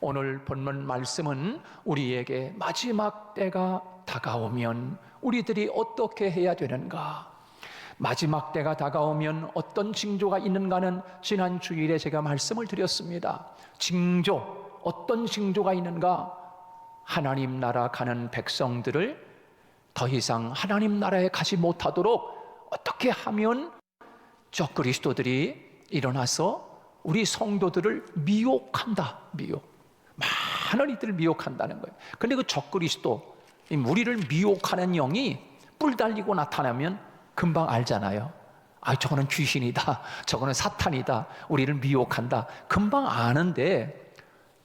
오늘 본문 말씀은 우리에게 마지막 때가 다가오면 우리들이 어떻게 해야 되는가, 마지막 때가 다가오면 어떤 징조가 있는가는 지난 주일에 제가 말씀을 드렸습니다. 징조, 어떤 징조가 있는가? 하나님 나라 가는 백성들을 더 이상 하나님 나라에 가지 못하도록 어떻게 하면 적그리스도들이 일어나서 우리 성도들을 미혹한다. 많은 이들을 미혹한다는 거예요. 근데 그 적그리스도, 우리를 미혹하는 영이 뿔 달리고 나타나면 금방 알잖아요. 저거는 귀신이다, 저거는 사탄이다, 우리를 미혹한다. 금방 아는데,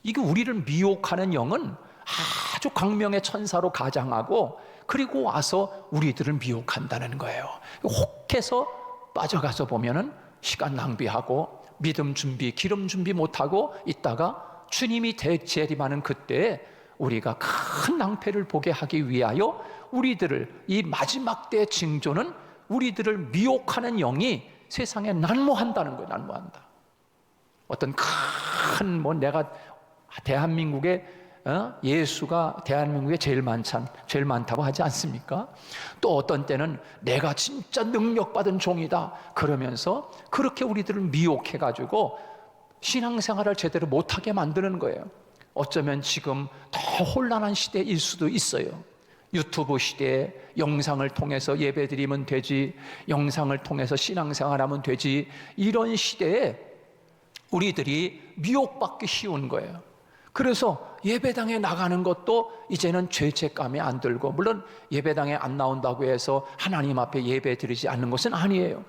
이게 우리를 미혹하는 영은 아주 광명의 천사로 가장하고 그리고 와서 우리들을 미혹한다는 거예요. 혹해서 빠져가서 보면은 시간 낭비하고 믿음 준비, 기름 준비 못하고 있다가 주님이 재림하는 그때에 우리가 큰 낭패를 보게 하기 위하여 우리들을, 이 마지막 때의 징조는 우리들을 미혹하는 영이 세상에 난무한다는 거예요. 난무한다. 어떤 큰 내가 대한민국에 예수가 대한민국에 제일 많다고 하지 않습니까? 또 어떤 때는 내가 진짜 능력받은 종이다 그러면서 그렇게 우리들을 미혹해가지고 신앙생활을 제대로 못하게 만드는 거예요. 어쩌면 지금 더 혼란한 시대일 수도 있어요. 유튜브 시대에 영상을 통해서 예배드리면 되지, 영상을 통해서 신앙생활하면 되지, 이런 시대에 우리들이 미혹받기 쉬운 거예요. 그래서 예배당에 나가는 것도 이제는 죄책감이 안 들고, 물론 예배당에 안 나온다고 해서 하나님 앞에 예배 드리지 않는 것은 아니에요.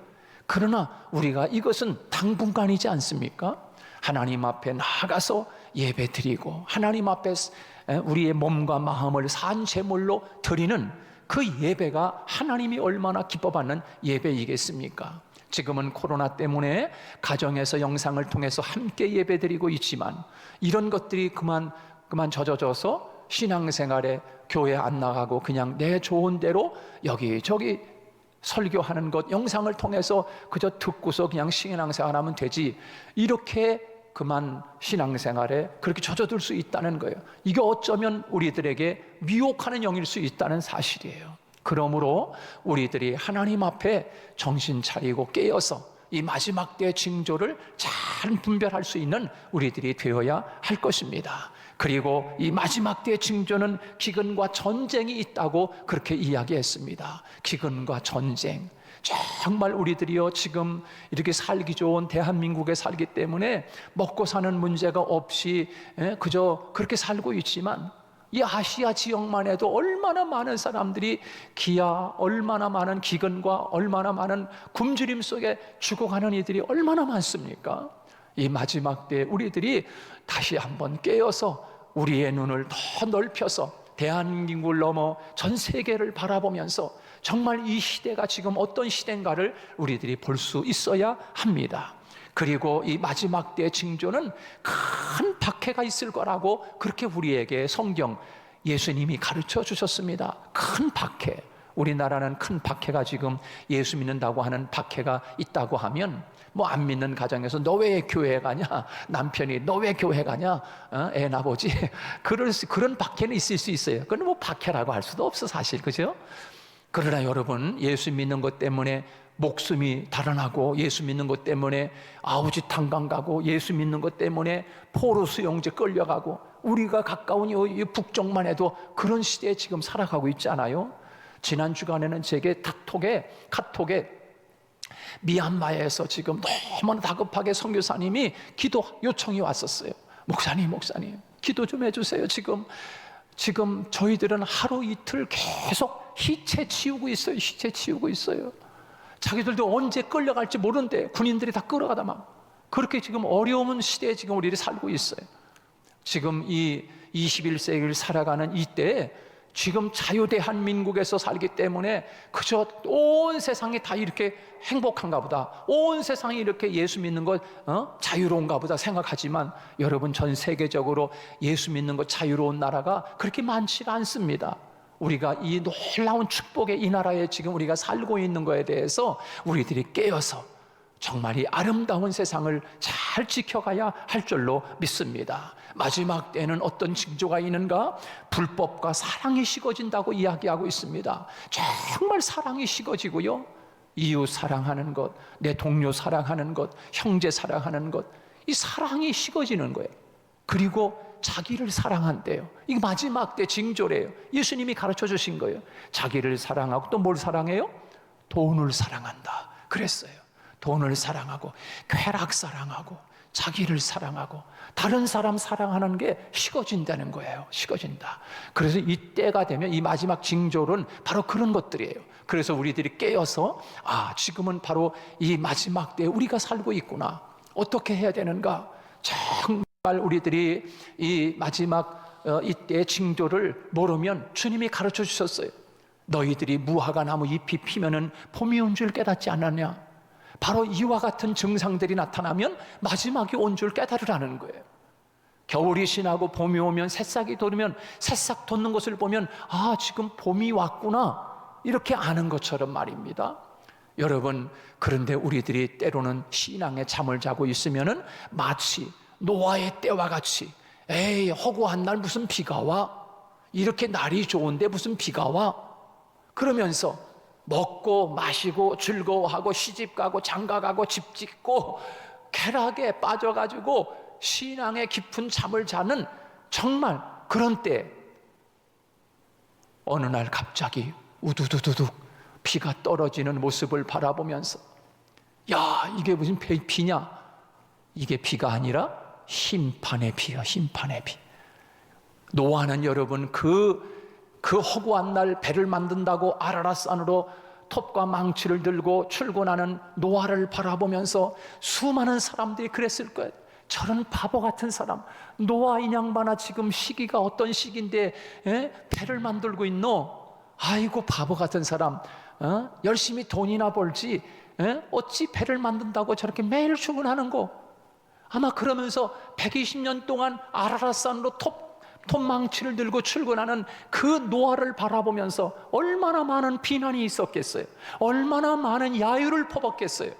그러나 우리가 이것은 당분간이지 않습니까? 하나님 앞에 나가서 예배 드리고 하나님 앞에 우리의 몸과 마음을 산 제물로 드리는 그 예배가 하나님이 얼마나 기뻐받는 예배이겠습니까? 지금은 코로나 때문에 가정에서 영상을 통해서 함께 예배드리고 있지만 이런 것들이 그만 젖어져서 신앙생활에 교회 안 나가고 그냥 내 좋은 대로 여기저기 설교하는 것 영상을 통해서 그저 듣고서 그냥 신앙생활하면 되지, 이렇게 그만 신앙생활에 그렇게 젖어들 수 있다는 거예요. 이게 어쩌면 우리들에게 미혹하는 영일 수 있다는 사실이에요. 그러므로 우리들이 하나님 앞에 정신 차리고 깨어서 이 마지막 때의 징조를 잘 분별할 수 있는 우리들이 되어야 할 것입니다. 그리고 이 마지막 때의 징조는 기근과 전쟁이 있다고 그렇게 이야기했습니다. 기근과 전쟁, 정말 우리들이요 지금 이렇게 살기 좋은 대한민국에 살기 때문에 먹고 사는 문제가 없이 그저 그렇게 살고 있지만 이 아시아 지역만 해도 얼마나 많은 사람들이 기아, 얼마나 많은 기근과 얼마나 많은 굶주림 속에 죽어가는 이들이 얼마나 많습니까? 이 마지막 때에 우리들이 다시 한번 깨어서 우리의 눈을 더 넓혀서 대한민국을 넘어 전 세계를 바라보면서 정말 이 시대가 지금 어떤 시대인가를 우리들이 볼 수 있어야 합니다. 그리고 이 마지막 때의 징조는 큰 박해가 있을 거라고 그렇게 우리에게 성경, 예수님이 가르쳐 주셨습니다. 큰 박해. 우리나라는 큰 박해가 지금 예수 믿는다고 하는 박해가 있다고 하면 안 믿는 가정에서 너 왜 교회 가냐, 남편이 너 왜 교회 가냐, 애 낳아보지, 그런 박해는 있을 수 있어요. 그건 박해라고 할 수도 없어 사실, 그죠? 그러나 여러분, 예수 믿는 것 때문에 목숨이 달아나고, 예수 믿는 것 때문에 아우지 탄광 가고, 예수 믿는 것 때문에 포로 수용제 끌려가고, 우리가 가까운 이 북쪽만 해도 그런 시대에 지금 살아가고 있지 않아요? 지난 주간에는 제게 카톡에 미얀마에서 지금 너무나 다급하게 선교사님이 기도 요청이 왔었어요. 목사님 기도 좀 해주세요. 지금 저희들은 하루 이틀 계속 시체 치우고 있어요. 자기들도 언제 끌려갈지 모르는데 군인들이 다 끌어가다 막 그렇게 지금 어려운 시대에 지금 우리를 살고 있어요. 지금 이 21세기를 살아가는 이때에 지금 자유대한민국에서 살기 때문에 그저 온 세상이 다 이렇게 행복한가 보다, 온 세상이 이렇게 예수 믿는 것 자유로운가 보다 생각하지만 여러분, 전 세계적으로 예수 믿는 것 자유로운 나라가 그렇게 많지가 않습니다. 우리가 이 놀라운 축복의 이 나라에 지금 우리가 살고 있는 것에 대해서 우리들이 깨어서 정말 이 아름다운 세상을 잘 지켜가야 할 줄로 믿습니다. 마지막 때에는 어떤 징조가 있는가? 불법과 사랑이 식어진다고 이야기하고 있습니다. 정말 사랑이 식어지고요, 이웃 사랑하는 것, 내 동료 사랑하는 것, 형제 사랑하는 것, 이 사랑이 식어지는 거예요. 그리고 자기를 사랑한대요. 이게 마지막 때 징조래요. 예수님이 가르쳐 주신 거예요. 자기를 사랑하고 또 뭘 사랑해요? 돈을 사랑한다 그랬어요. 돈을 사랑하고 쾌락 사랑하고 자기를 사랑하고 다른 사람 사랑하는 게 식어진다는 거예요. 식어진다. 그래서 이 때가 되면 이 마지막 징조는 바로 그런 것들이에요. 그래서 우리들이 깨어서 지금은 바로 이 마지막 때에 우리가 살고 있구나. 어떻게 해야 되는가? 정말 우리들이 이 마지막 이때의 징조를 모르면 주님이 가르쳐 주셨어요. 너희들이 무화과 나무 잎이 피면은 봄이 온 줄 깨닫지 않았냐? 바로 이와 같은 증상들이 나타나면 마지막이 온 줄 깨달으라는 거예요. 겨울이 지나고 봄이 오면 새싹이 돋으면 새싹 돋는 것을 보면 지금 봄이 왔구나, 이렇게 아는 것처럼 말입니다. 여러분, 그런데 우리들이 때로는 신앙에 잠을 자고 있으면은 마치 노아의 때와 같이 허구한 날 무슨 비가 와? 이렇게 날이 좋은데 무슨 비가 와? 그러면서 먹고 마시고 즐거워하고 시집가고 장가가고 집 짓고 쾌락에 빠져가지고 신앙의 깊은 잠을 자는 정말 그런 때 어느 날 갑자기 우두두두둑 비가 떨어지는 모습을 바라보면서 이게 무슨 비냐? 이게 비가 아니라 심판의 비야. 심판의 비. 노아는 여러분 그 허구한 날 배를 만든다고 아라랏산으로 톱과 망치를 들고 출근하는 노아를 바라보면서 수많은 사람들이 그랬을 거예요. 저런 바보 같은 사람, 노아 이 양반아, 지금 시기가 어떤 시기인데 배를 만들고 있노? 아이고 바보 같은 사람, 열심히 돈이나 벌지 어찌 배를 만든다고 저렇게 매일 출근하는 거? 아마 그러면서 120년 동안 아라랏산으로 톱망치를 들고 출근하는 그 노아를 바라보면서 얼마나 많은 비난이 있었겠어요. 얼마나 많은 야유를 퍼붓겠어요.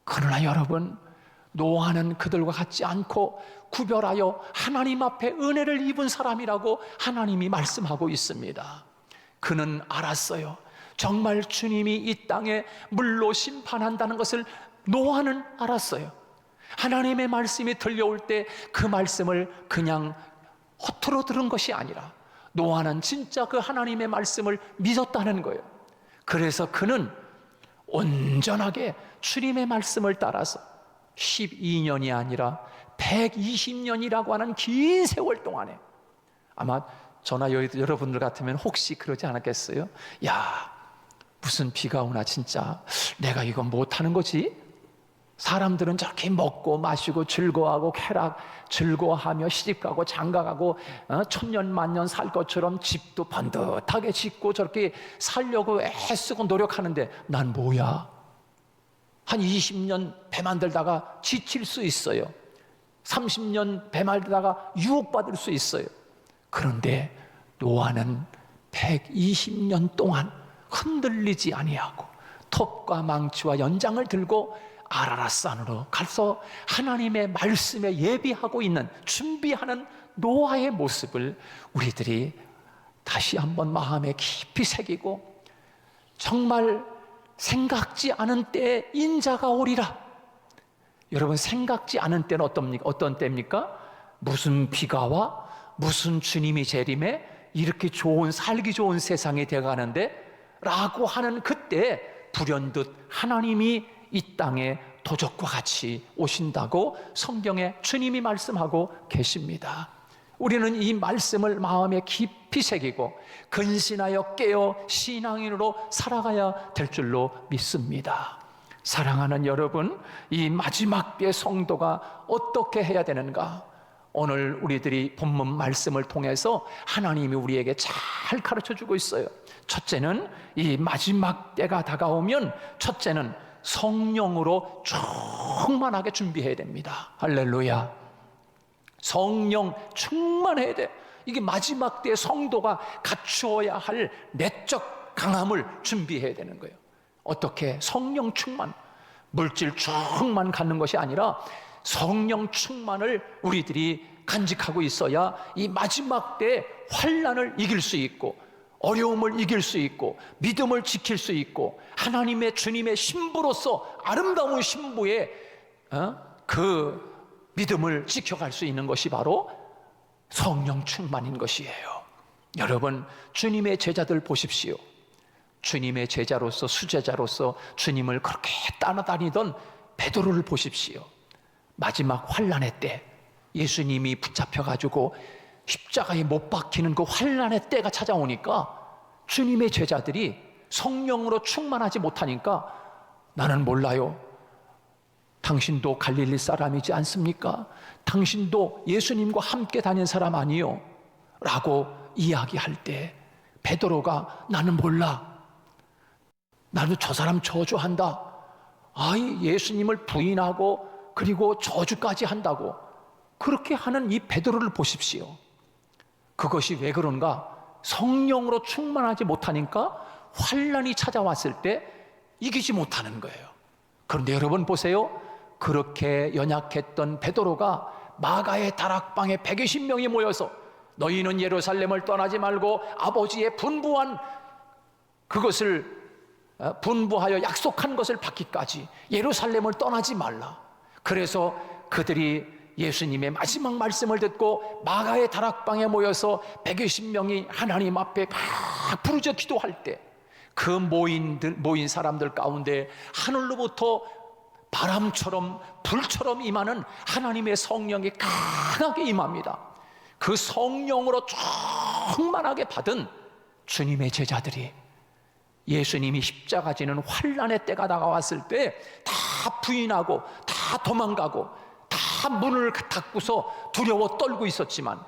그러나 여러분, 노아는 그들과 같지 않고 구별하여 하나님 앞에 은혜를 입은 사람이라고 하나님이 말씀하고 있습니다. 그는 알았어요. 정말 주님이 이 땅에 물로 심판한다는 것을 노아는 알았어요. 하나님의 말씀이 들려올 때 그 말씀을 그냥 허투루 들은 것이 아니라 노아는 진짜 그 하나님의 말씀을 믿었다는 거예요. 그래서 그는 온전하게 주님의 말씀을 따라서 12년이 아니라 120년이라고 하는 긴 세월 동안에, 아마 저나 여러분들 같으면 혹시 그러지 않았겠어요? 무슨 비가 오나 진짜 내가 이건 못하는 거지? 사람들은 저렇게 먹고 마시고 즐거워하고 쾌락 즐거워하며 시집가고 장가가고 천년 만년 살 것처럼 집도 번듯하게 짓고 저렇게 살려고 애쓰고 노력하는데 난 뭐야? 한 20년 배 만들다가 지칠 수 있어요. 30년 배 만들다가 유혹받을 수 있어요. 그런데 노아는 120년 동안 흔들리지 아니하고 톱과 망치와 연장을 들고 아라랏산으로 가서 하나님의 말씀에 예비하고 있는, 준비하는 노아의 모습을 우리들이 다시 한번 마음에 깊이 새기고, 정말 생각지 않은 때에 인자가 오리라. 여러분, 생각지 않은 때는 어떤 때입니까? 무슨 비가 와? 무슨 주님이 재림해? 이렇게 살기 좋은 세상이 되어가는데 라고 하는 그때 불현듯 하나님이 이 땅에 도적과 같이 오신다고 성경에 주님이 말씀하고 계십니다. 우리는 이 말씀을 마음에 깊이 새기고 근신하여 깨어 신앙인으로 살아가야 될 줄로 믿습니다. 사랑하는 여러분, 이 마지막 때의 성도가 어떻게 해야 되는가? 오늘 우리들이 본문 말씀을 통해서 하나님이 우리에게 잘 가르쳐주고 있어요. 첫째는 이 마지막 때가 다가오면 첫째는 성령으로 충만하게 준비해야 됩니다. 할렐루야. 성령 충만해야 돼. 이게 마지막 때의 성도가 갖추어야 할 내적 강함을 준비해야 되는 거예요. 어떻게? 성령 충만. 물질 충만 갖는 것이 아니라 성령 충만을 우리들이 간직하고 있어야 이 마지막 때 환난을 이길 수 있고, 어려움을 이길 수 있고, 믿음을 지킬 수 있고, 하나님의 주님의 신부로서 아름다운 신부의 그 믿음을 지켜갈 수 있는 것이 바로 성령 충만인 것이에요. 여러분, 주님의 제자들 보십시오. 주님의 제자로서, 수제자로서 주님을 그렇게 따라다니던 베드로를 보십시오. 마지막 환난의 때, 예수님이 붙잡혀가지고 십자가에 못 박히는 그 환난의 때가 찾아오니까 주님의 제자들이 성령으로 충만하지 못하니까, 나는 몰라요, 당신도 갈릴리 사람이지 않습니까? 당신도 예수님과 함께 다닌 사람 아니요? 라고 이야기할 때 베드로가, 나는 몰라, 나도 저 사람 저주한다, 예수님을 부인하고 그리고 저주까지 한다고, 그렇게 하는 이 베드로를 보십시오. 그것이 왜 그런가? 성령으로 충만하지 못하니까 환난이 찾아왔을 때 이기지 못하는 거예요. 그런데 여러분 보세요. 그렇게 연약했던 베드로가 마가의 다락방에 120명이 모여서 너희는 예루살렘을 떠나지 말고 아버지의 분부하여 약속한 것을 받기까지 예루살렘을 떠나지 말라. 그래서 그들이 예수님의 마지막 말씀을 듣고 마가의 다락방에 모여서 120명이 하나님 앞에 막 부르짖어 기도할 때, 그 모인 사람들 가운데 하늘로부터 바람처럼 불처럼 임하는 하나님의 성령이 강하게 임합니다. 그 성령으로 충만하게 받은 주님의 제자들이 예수님이 십자가 지는 환난의 때가 다가왔을 때 다 부인하고 다 도망가고 다 문을 닫고서 두려워 떨고 있었지만,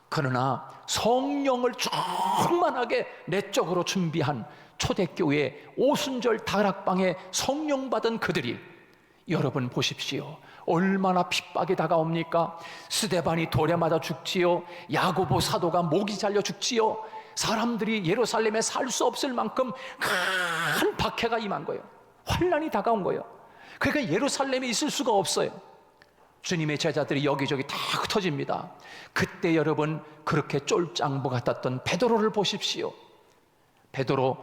그러나 성령을 충만하게 내적으로 준비한 초대교회 오순절 다락방에 성령 받은 그들이, 여러분 보십시오. 얼마나 핍박이 다가옵니까? 스데반이 돌에 맞아 죽지요. 야고보 사도가 목이 잘려 죽지요. 사람들이 예루살렘에 살 수 없을 만큼 큰 박해가 임한 거예요. 환난이 다가온 거예요. 그러니까 예루살렘에 있을 수가 없어요. 주님의 제자들이 여기저기 다 흩어집니다. 그때 여러분, 그렇게 쫄짱부 같았던 베드로를 보십시오. 베드로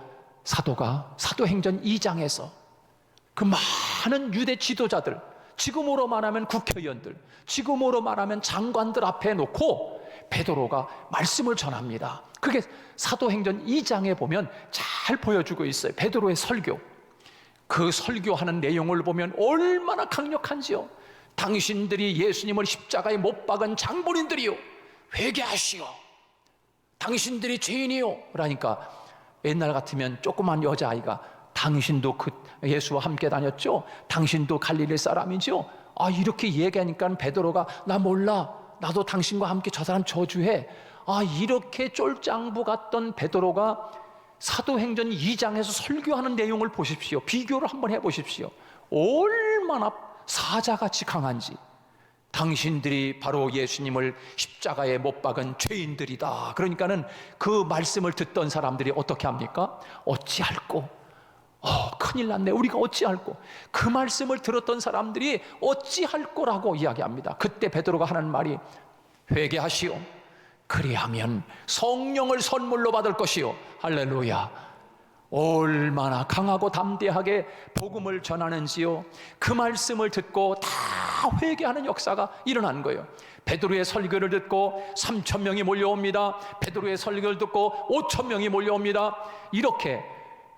사도가 사도행전 2장에서 그 많은 유대 지도자들, 지금으로 말하면 국회의원들, 지금으로 말하면 장관들 앞에 놓고 베드로가 말씀을 전합니다. 그게 사도행전 2장에 보면 잘 보여주고 있어요. 베드로의 설교. 그 설교하는 내용을 보면 얼마나 강력한지요. 당신들이 예수님을 십자가에 못 박은 장본인들이요, 회개하시오. 당신들이 죄인이요. 그러니까 옛날 같으면 조그만 여자아이가, 당신도 그 예수와 함께 다녔죠? 당신도 갈릴리 사람이죠? 이렇게 얘기하니까 베드로가, 나 몰라, 나도 당신과 함께 저 사람 저주해. 이렇게 쫄짱부 같던 베드로가 사도행전 2장에서 설교하는 내용을 보십시오. 비교를 한번 해보십시오. 얼마나 사자같이 강한지. 당신들이 바로 예수님을 십자가에 못 박은 죄인들이다. 그러니까는 그 말씀을 듣던 사람들이 어떻게 합니까? 어찌할꼬? 큰일 났네. 우리가 어찌할꼬? 그 말씀을 들었던 사람들이 어찌할꼬라고 이야기합니다. 그때 베드로가 하는 말이, 회개하시오. 그리하면 성령을 선물로 받을 것이요. 할렐루야. 얼마나 강하고 담대하게 복음을 전하는지요. 그 말씀을 듣고 다 회개하는 역사가 일어난 거예요. 베드로의 설교를 듣고 3,000명이 몰려옵니다. 베드로의 설교를 듣고 5,000명이 몰려옵니다. 이렇게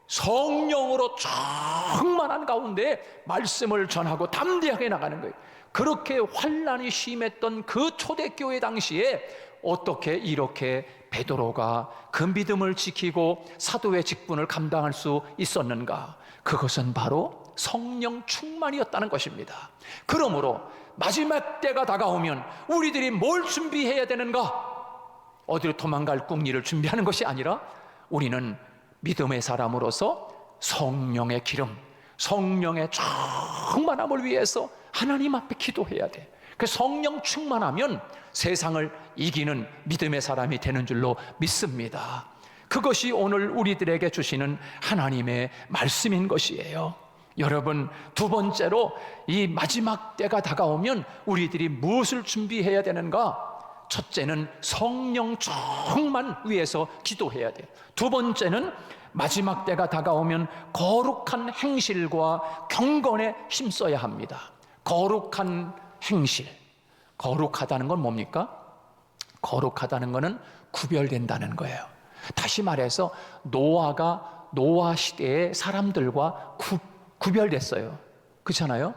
성령으로 충만한 가운데 말씀을 전하고 담대하게 나가는 거예요. 그렇게 환난이 심했던 그 초대교회 당시에 어떻게 이렇게 베드로가 그 믿음을 지키고 사도의 직분을 감당할 수 있었는가? 그것은 바로 성령 충만이었다는 것입니다. 그러므로 마지막 때가 다가오면 우리들이 뭘 준비해야 되는가? 어디로 도망갈 궁리를 준비하는 것이 아니라 우리는 믿음의 사람으로서 성령의 기름, 성령의 충만함을 위해서 하나님 앞에 기도해야 돼. 그 성령 충만하면 세상을 이기는 믿음의 사람이 되는 줄로 믿습니다. 그것이 오늘 우리들에게 주시는 하나님의 말씀인 것이에요. 여러분, 두 번째로 이 마지막 때가 다가오면 우리들이 무엇을 준비해야 되는가? 첫째는 성령 충만 위해서 기도해야 돼요. 두 번째는 마지막 때가 다가오면 거룩한 행실과 경건에 힘써야 합니다. 거룩한 행실. 거룩하다는 건 뭡니까? 거룩하다는 것은 구별된다는 거예요. 다시 말해서 노아가 노아 시대의 사람들과 구별됐어요. 그렇잖아요?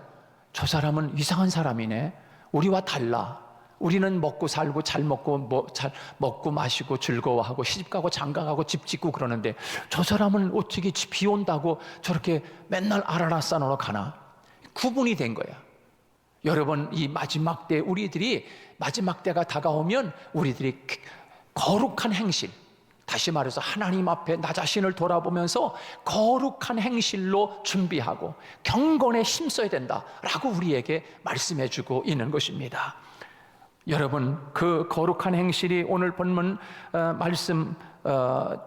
저 사람은 이상한 사람이네. 우리와 달라. 우리는 먹고 살고 잘 먹고 마시고 즐거워하고 시집가고 장가가고 집 짓고 그러는데 저 사람은 어떻게 비 온다고 저렇게 맨날 아라라산으로 가나? 구분이 된 거야. 여러분, 이 마지막 때 우리들이 마지막 때가 다가오면 우리들이 거룩한 행실, 다시 말해서 하나님 앞에 나 자신을 돌아보면서 거룩한 행실로 준비하고 경건에 힘써야 된다라고 우리에게 말씀해 주고 있는 것입니다. 여러분, 그 거룩한 행실이 오늘 본문 말씀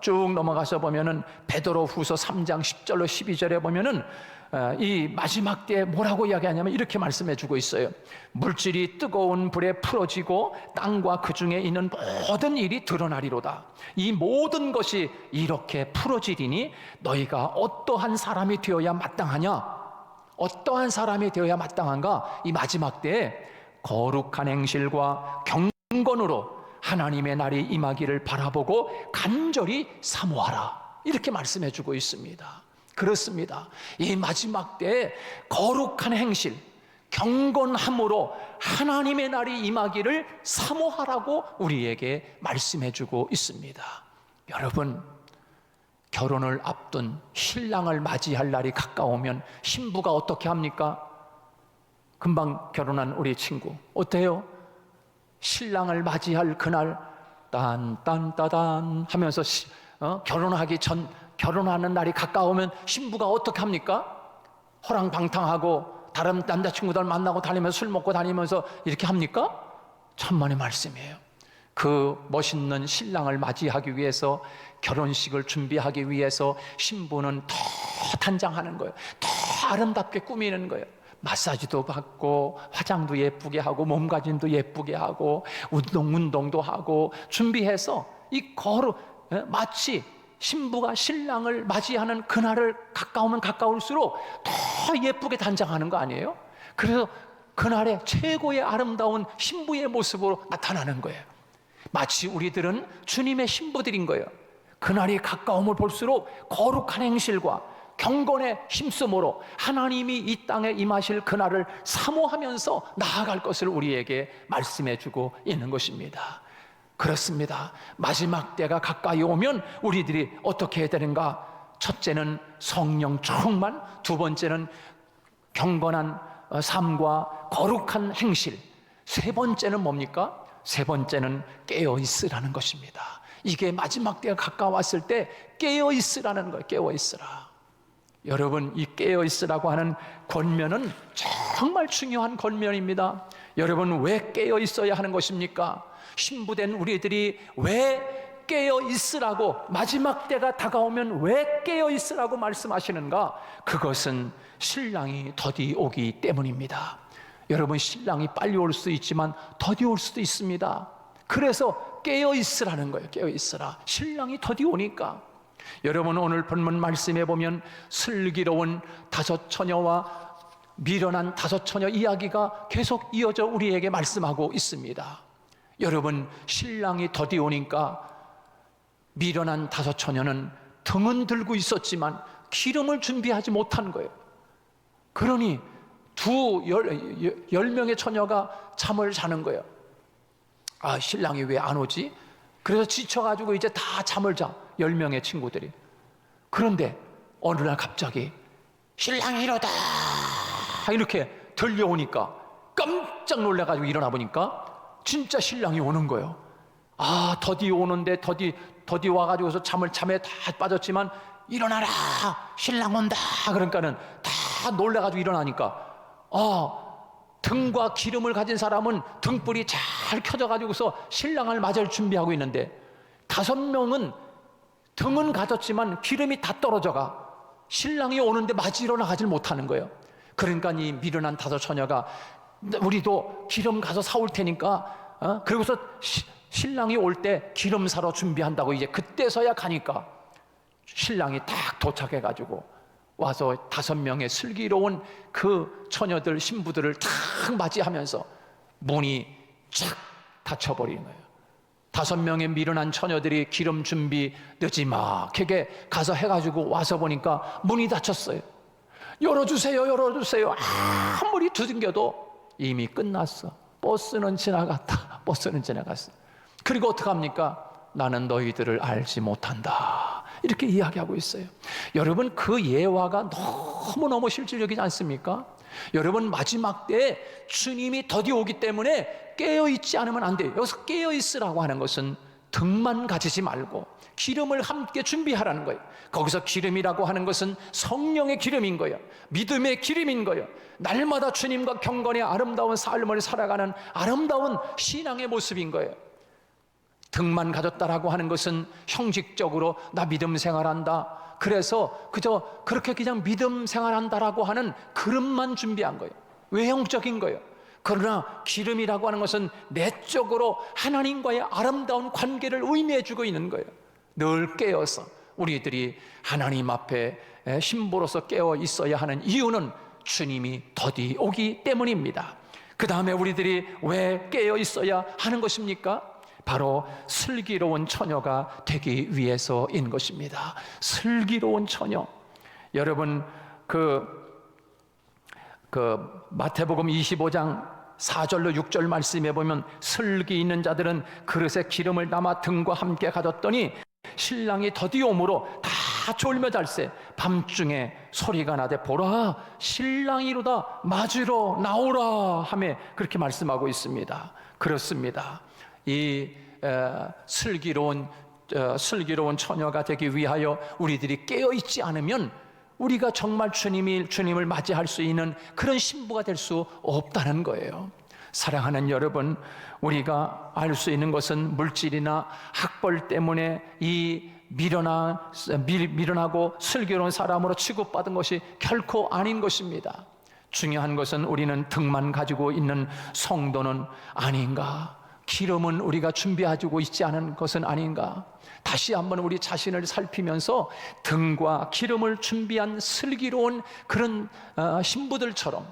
쭉 넘어가서 보면은 베드로후서 3장 10절로 12절에 보면은 이 마지막 때에 뭐라고 이야기하냐면 이렇게 말씀해 주고 있어요. 물질이 뜨거운 불에 풀어지고 땅과 그 중에 있는 모든 일이 드러나리로다. 이 모든 것이 이렇게 풀어지리니 너희가 어떠한 사람이 되어야 마땅하냐? 어떠한 사람이 되어야 마땅한가? 이 마지막 때에 거룩한 행실과 경건으로 하나님의 날이 임하기를 바라보고 간절히 사모하라. 이렇게 말씀해 주고 있습니다. 그렇습니다. 이 마지막 때에 거룩한 행실, 경건함으로 하나님의 날이 임하기를 사모하라고 우리에게 말씀해 주고 있습니다. 여러분, 결혼을 앞둔 신랑을 맞이할 날이 가까우면 신부가 어떻게 합니까? 금방 결혼한 우리 친구 어때요? 신랑을 맞이할 그날 딴딴따단 하면서 결혼하는 날이 가까우면 신부가 어떻게 합니까? 호랑방탕하고 다른 남자친구들 만나고 다니면서 술 먹고 다니면서 이렇게 합니까? 천만의 말씀이에요. 그 멋있는 신랑을 맞이하기 위해서, 결혼식을 준비하기 위해서 신부는 더 단장하는 거예요. 더 아름답게 꾸미는 거예요. 마사지도 받고 화장도 예쁘게 하고 몸가짐도 예쁘게 하고 운동도 하고 준비해서 이 마치 신부가 신랑을 맞이하는 그날을 가까우면 가까울수록 더 예쁘게 단장하는 거 아니에요? 그래서 그날의 최고의 아름다운 신부의 모습으로 나타나는 거예요. 마치 우리들은 주님의 신부들인 거예요. 그날이 가까움을 볼수록 거룩한 행실과 경건에 힘쓰므로 하나님이 이 땅에 임하실 그날을 사모하면서 나아갈 것을 우리에게 말씀해 주고 있는 것입니다. 그렇습니다. 마지막 때가 가까이 오면 우리들이 어떻게 해야 되는가? 첫째는 성령 충만, 두 번째는 경건한 삶과 거룩한 행실, 세 번째는 뭡니까? 세 번째는 깨어 있으라는 것입니다. 이게 마지막 때가 가까웠을 때 깨어 있으라는 거예요. 깨어 있으라. 여러분, 이 깨어 있으라고 하는 권면은 정말 중요한 권면입니다. 여러분, 왜 깨어 있어야 하는 것입니까? 신부된 우리들이 왜 깨어 있으라고, 마지막 때가 다가오면 왜 깨어 있으라고 말씀하시는가? 그것은 신랑이 더디 오기 때문입니다. 여러분, 신랑이 빨리 올 수도 있지만 더디 올 수도 있습니다. 그래서 깨어 있으라는 거예요. 깨어 있으라. 신랑이 더디 오니까. 여러분, 오늘 본문 말씀에 보면 슬기로운 다섯 처녀와 미련한 다섯 처녀 이야기가 계속 이어져 우리에게 말씀하고 있습니다. 여러분, 신랑이 더디 오니까 미련한 다섯 처녀는 등은 들고 있었지만 기름을 준비하지 못한 거예요. 그러니 10명의 처녀가 잠을 자는 거예요. 아, 신랑이 왜 안 오지? 그래서 지쳐가지고 이제 다 잠을 자, 10명의 친구들이. 그런데 어느 날 갑자기 신랑이 이러다 이렇게 들려오니까 깜짝 놀라가지고 일어나 보니까 진짜 신랑이 오는 거예요. 아, 더디 오는데 더디 와가지고서 잠에 다 빠졌지만 일어나라, 신랑 온다. 그러니까는 다 놀라가지고 일어나니까 등과 기름을 가진 사람은 등불이 잘 켜져가지고서 신랑을 맞을 준비하고 있는데 5명은 등은 가졌지만 기름이 다 떨어져가 신랑이 오는데 맞이러 나가질 못하는 거예요. 그러니까 이 미련한 다섯 처녀가 우리도 기름 가서 사올 테니까 그리고서 신랑이 올 때 기름 사러 준비한다고 이제 그때서야 가니까 신랑이 딱 도착해가지고 와서 5명의 슬기로운 그 처녀들 신부들을 탁 맞이하면서 문이 쫙 닫혀버리는 거예요. 5명의 미련한 처녀들이 기름 준비 늦지막하게 가서 해가지고 와서 보니까 문이 닫혔어요. 열어주세요, 열어주세요. 아무리 두들겨도 이미 끝났어. 버스는 지나갔다. 버스는 지나갔어. 그리고 어떡합니까? 나는 너희들을 알지 못한다. 이렇게 이야기하고 있어요. 여러분, 그 예화가 너무너무 실질적이지 않습니까? 여러분, 마지막 때에 주님이 더디 오기 때문에 깨어있지 않으면 안 돼요. 여기서 깨어있으라고 하는 것은 등만 가지지 말고 기름을 함께 준비하라는 거예요. 거기서 기름이라고 하는 것은 성령의 기름인 거예요. 믿음의 기름인 거예요. 날마다 주님과 경건의 아름다운 삶을 살아가는 아름다운 신앙의 모습인 거예요. 등만 가졌다라고 하는 것은 형식적으로 나 믿음 생활한다, 그래서 그저 그렇게 그냥 믿음 생활한다라고 하는 그릇만 준비한 거예요. 외형적인 거예요. 그러나 기름이라고 하는 것은 내적으로 하나님과의 아름다운 관계를 의미해 주고 있는 거예요. 늘 깨어서 우리들이 하나님 앞에 신부로서 깨어 있어야 하는 이유는 주님이 더디 오기 때문입니다. 그 다음에 우리들이 왜 깨어 있어야 하는 것입니까? 바로 슬기로운 처녀가 되기 위해서인 것입니다. 슬기로운 처녀. 여러분, 마태복음 25장 4절로 6절 말씀에 보면 슬기 있는 자들은 그릇에 기름을 담아 등과 함께 가졌더니 신랑이 더디 오므로 다 졸며 잘세 밤중에 소리가 나되 보라 신랑이로다 맞으러 나오라 하며 그렇게 말씀하고 있습니다. 그렇습니다. 이 슬기로운 처녀가 되기 위하여 우리들이 깨어있지 않으면 우리가 정말 주님을 맞이할 수 있는 그런 신부가 될 수 없다는 거예요. 사랑하는 여러분, 우리가 알 수 있는 것은 물질이나 학벌 때문에 이 미련하고 슬기로운 사람으로 취급받은 것이 결코 아닌 것입니다. 중요한 것은 우리는 등만 가지고 있는 성도는 아닌가, 기름은 우리가 준비해주고 있지 않은 것은 아닌가. 다시 한번 우리 자신을 살피면서 등과 기름을 준비한 슬기로운 그런 신부들처럼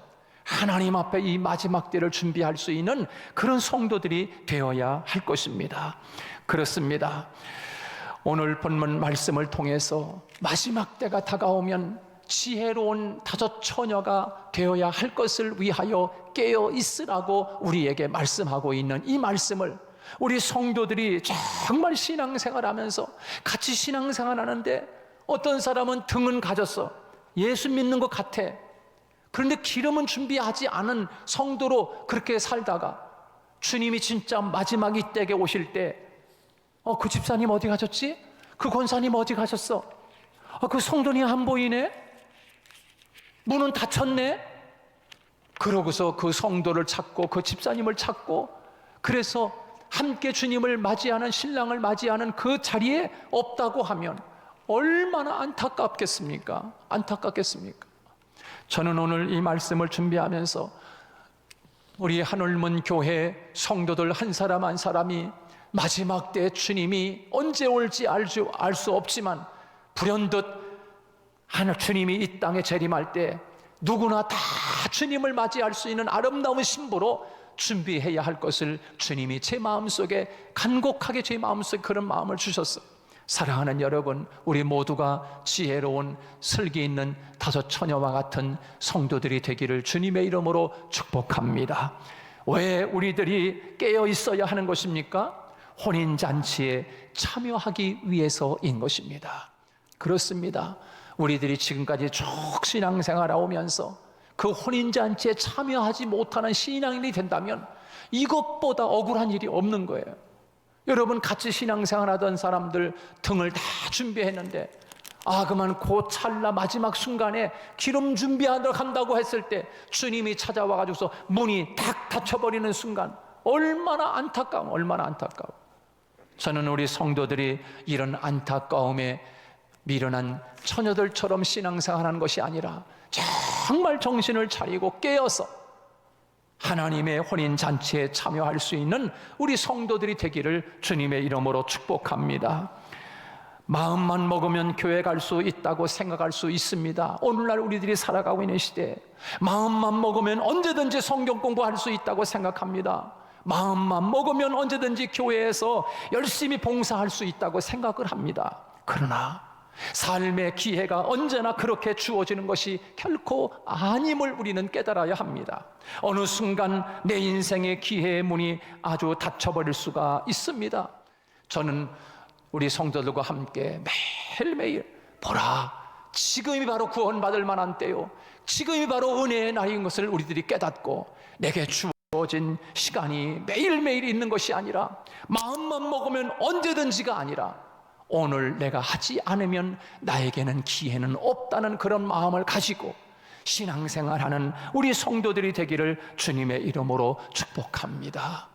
하나님 앞에 이 마지막 때를 준비할 수 있는 그런 성도들이 되어야 할 것입니다. 그렇습니다. 오늘 본문 말씀을 통해서 마지막 때가 다가오면 지혜로운 다섯 처녀가 되어야 할 것을 위하여 깨어 있으라고 우리에게 말씀하고 있는 이 말씀을 우리 성도들이 정말 신앙생활하면서 같이 신앙생활하는데 어떤 사람은 등은 가졌어. 예수 믿는 것 같아. 그런데 기름은 준비하지 않은 성도로 그렇게 살다가 주님이 진짜 마지막 이 때에 오실 때 그 집사님 어디 가셨지? 그 권사님 어디 가셨어? 그 성도님 안 보이네? 문은 닫혔네? 그러고서 그 성도를 찾고 그 집사님을 찾고 그래서 함께 주님을 맞이하는 신랑을 맞이하는 그 자리에 없다고 하면 얼마나 안타깝겠습니까? 안타깝겠습니까? 저는 오늘 이 말씀을 준비하면서 우리 하늘문 교회 성도들 한 사람 한 사람이 마지막 때 주님이 언제 올지 알 수 없지만 불현듯 주님이 이 땅에 재림할 때 누구나 다 주님을 맞이할 수 있는 아름다운 신부로 준비해야 할 것을 주님이 제 마음속에 간곡하게 제 마음속에 그런 마음을 주셨어요. 사랑하는 여러분, 우리 모두가 지혜로운 슬기 있는 다섯 처녀와 같은 성도들이 되기를 주님의 이름으로 축복합니다. 왜 우리들이 깨어 있어야 하는 것입니까? 혼인잔치에 참여하기 위해서인 것입니다. 그렇습니다. 우리들이 지금까지 쭉 신앙생활 하면서 그 혼인잔치에 참여하지 못하는 신앙인이 된다면 이것보다 억울한 일이 없는 거예요. 여러분, 같이 신앙생활하던 사람들 등을 다 준비했는데 그만 그 찰나 마지막 순간에 기름 준비하러 간다고 했을 때 주님이 찾아와가지고서 문이 탁 닫혀버리는 순간 얼마나 안타까워. 저는 우리 성도들이 이런 안타까움에 미련한 처녀들처럼 신앙생활하는 것이 아니라 정말 정신을 차리고 깨어서 하나님의 혼인잔치에 참여할 수 있는 우리 성도들이 되기를 주님의 이름으로 축복합니다. 마음만 먹으면 교회 갈 수 있다고 생각할 수 있습니다. 오늘날 우리들이 살아가고 있는 시대에 마음만 먹으면 언제든지 성경 공부할 수 있다고 생각합니다. 마음만 먹으면 언제든지 교회에서 열심히 봉사할 수 있다고 생각을 합니다. 그러나 삶의 기회가 언제나 그렇게 주어지는 것이 결코 아님을 우리는 깨달아야 합니다. 어느 순간 내 인생의 기회의 문이 아주 닫혀버릴 수가 있습니다. 저는 우리 성도들과 함께 매일매일 보라, 지금이 바로 구원받을 만한 때요, 지금이 바로 은혜의 날인 것을 우리들이 깨닫고 내게 주어진 시간이 매일매일 있는 것이 아니라 마음만 먹으면 언제든지가 아니라 오늘 내가 하지 않으면 나에게는 기회는 없다는 그런 마음을 가지고 신앙생활하는 우리 성도들이 되기를 주님의 이름으로 축복합니다.